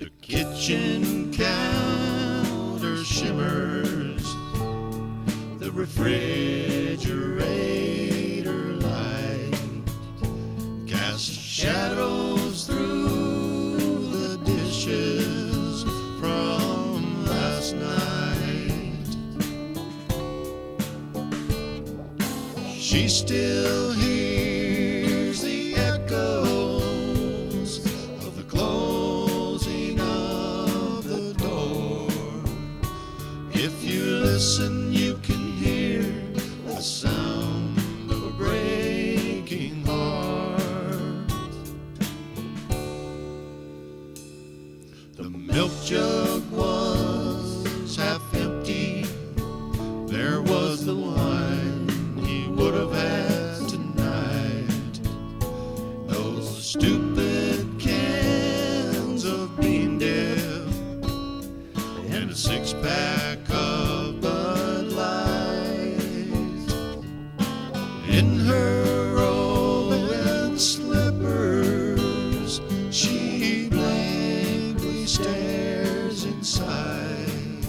The kitchen counter shimmers, the refrigerator light casts shadows through the dishes from last night. She still hears the echoes of the closing of the door. If you listen, you can hear the sound of a breaking heart. The milk jug was half empty. There was the wine he would have had tonight. Those stupid cans of bean dip and a six-pack of Bud Light. In her open slippers, she blankly stares inside.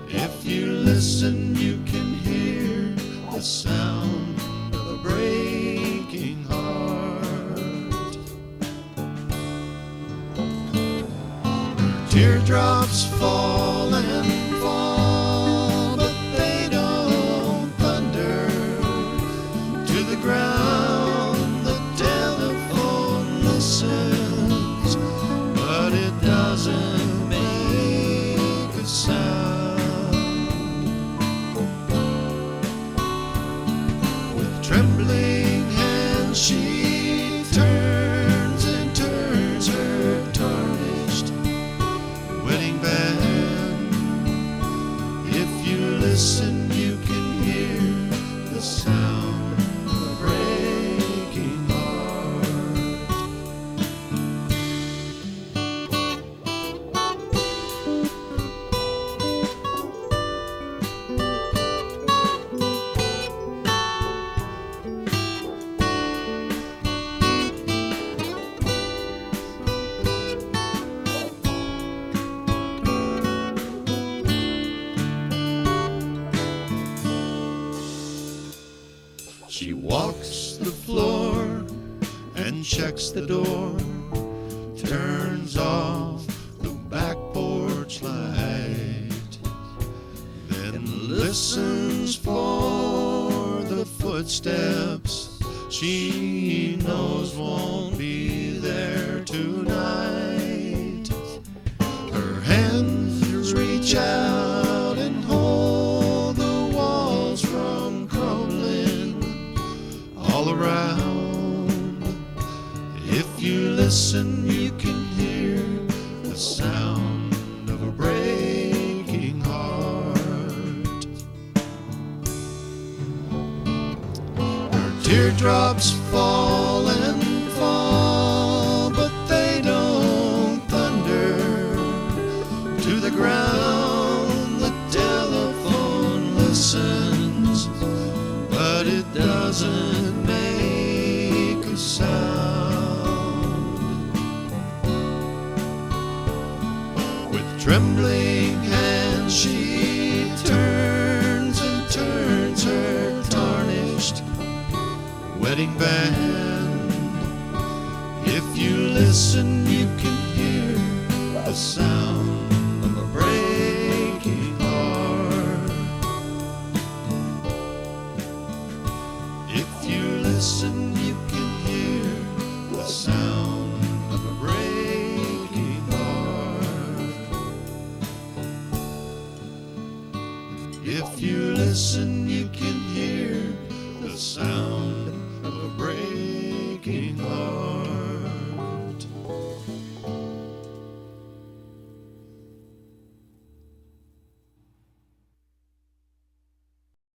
If you listen, you can hear the sound of a breaking heart. Teardrops fall and fall, but they don't thunder to the ground. The telephone listens, but it doesn't make a sound. With trembling hands she turns and turns her tarnished wedding band. If you listen, you can hear the sound of a breaking heart. She walks the floor and checks the door, turns off the back porch light, then listens for the footsteps she knows won't be there tonight. Her hands reach out and hold the walls from crumbling all around. If you listen, you can hear the sound of a breaking heart. Her teardrops fall and fall, but they don't thunder to the ground. The telephone listens, but it doesn't make a sound. With trembling hands she turns and turns her tarnished wedding band. If you listen, you can hear the sound of a breaking heart. If you listen, you can hear the sound of a breaking heart. If you listen,